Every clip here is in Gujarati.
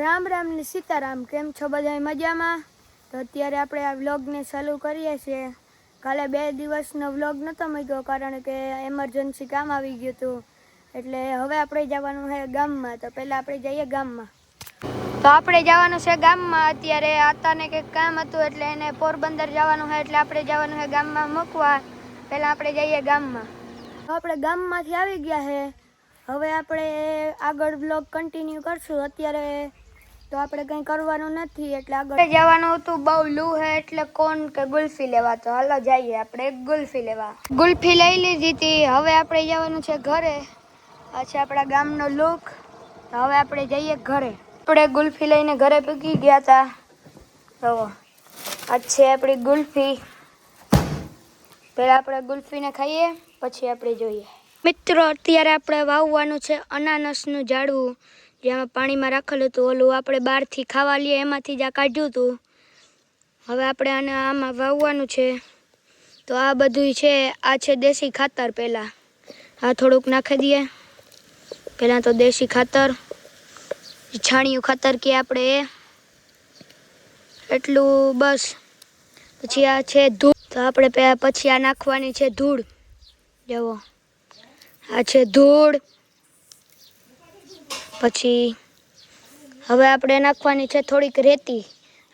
રામ રામ ને સીતારામ, કેમ છો બધા મજામાં? તો અત્યારે આપણે આ વ્લોગને ચાલુ કરીએ છીએ. કાલે 2 દિવસનો વ્લોગ નહોતો મૂક્યો કારણ કે એમરજન્સી કામ આવી ગયું હતું. એટલે હવે આપણે જવાનું છે ગામમાં. તો પહેલાં આપણે જઈએ ગામમાં. તો આપણે જવાનું છે ગામમાં. અત્યારે આતાને કંઈક કામ હતું એટલે એને પોરબંદર જવાનું છે, એટલે આપણે જવાનું છે ગામમાં મૂકવા. પહેલાં આપણે જઈએ ગામમાં. તો આપણે ગામમાંથી આવી ગયા છે. હવે આપણે આગળ વ્લોગ કન્ટિન્યુ કરશું. અત્યારે તો આપણે કંઈ કરવાનું નથી એટલે આગળ જવાનું હતું. બહુ લૂ છે એટલે કોણ કે ગુલ્ફી લેવા. તો હાલો જઈએ આપણે ગુલ્ફી લેવા. ગુલ્ફી લઈ લીધી હતી. હવે આપણે જવાનું છે ઘરે. આ છે આપણા ગામનો લુક. હવે આપણે જઈએ ઘરે. આપણે ગુલ્ફી લઈને ઘરે પૂગી ગયા હતા. તો આ છે આપણી ગુલ્ફી. પહેલાં આપણે ગુલ્ફીને ખાઈએ પછી આપણે જોઈએ. મિત્રો, અત્યારે આપણે વાવવાનું છે અનાનસનું ઝાડવું, જેમાં પાણીમાં રાખેલું હતું. ઓલું આપણે બહારથી ખાવા લઈએ એમાંથી જ આ કાઢ્યું હતું. હવે આપણે આને આમાં વાવવાનું છે. તો આ બધું છે, આ છે દેશી ખાતર. પહેલાં આ થોડુંક નાખી દઈએ. પહેલાં તો દેશી ખાતર, છાણિયું ખાતર કે આપણે એટલું બસ. પછી આ છે ધૂળ. તો આપણે પછી આ નાખવાની છે ધૂળ. જુઓ, આ છે ધૂળ. પછી હવે આપણે નાખવાની છે થોડીક રેતી.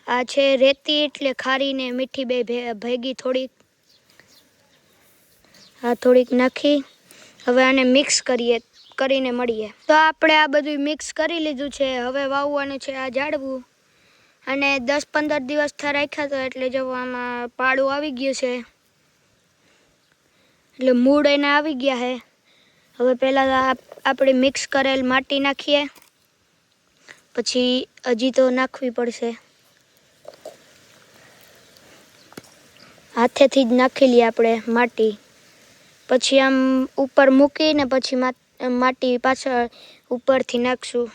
આ છે રેતી એટલે ખારી ને મીઠી બે ભેગી થોડીક. આ થોડીક નાખી હવે આને મિક્સ કરીને મળીએ. તો આપણે આ બધું મિક્સ કરી લીધું છે. હવે વાવવાનું છે આ ઝાડવું. અને 10-15 દિવસથી રાખ્યા તો એટલે જો આમાં પાડું આવી ગયું છે, એટલે મૂળ એના આવી ગયા છે. હવે પહેલાં આપણે મિક્સ કરેલ માટી નાખીએ. પછી હજી તો નાખવી પડશે. હાથેથી જ નાખી લઈએ આપણે માટી. પછી આમ ઉપર મૂકીને પછી માટી પાછળ ઉપરથી નાખશું.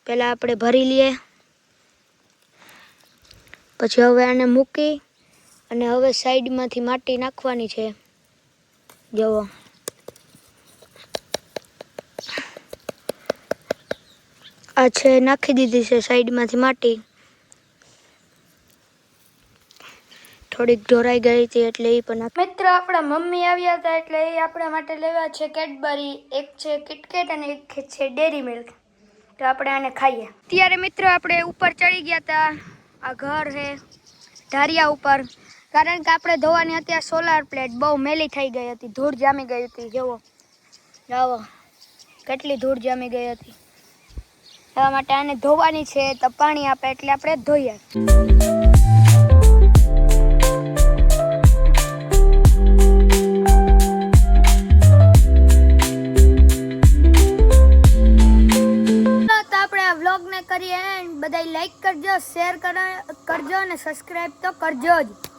પહેલાં આપણે ભરી લઈએ. પછી હવે આને મૂકી અને હવે સાઈડમાંથી માટી નાખવાની છે. જુઓ, આ છે નાખી દીધી છે સાઈડમાંથી માટી. થોડીક ઢોરાઈ ગઈ હતી એટલે એ પણ મિત્રો, આપણા મમ્મી આવ્યા હતા એટલે એ આપણા માટે લેવા છે કેડબરી. એક છે કિટકેટ અને એક છે ડેરી મિલ્ક. તો આપણે આને ખાઈએ. અત્યારે મિત્રો આપણે ઉપર ચડી ગયા હતા. આ ઘર છે ઢારિયા ઉપર. કારણ કે આપણે ધોવાની અત્યારે સોલાર પ્લેટ બહુ મેલી થઈ ગઈ હતી. ધૂળ જામી ગઈ હતી. જુઓ કેટલી ધૂળ જામી ગઈ હતી. એવા માટે આને ધોવાની છે. તો પાણી આપે એટલે આપણે ધોઈએ. વ્લોગને કરીએ બધા લાઈક કરજો, શેર કરજો અને સબસ્ક્રાઈબ તો કરજો જ.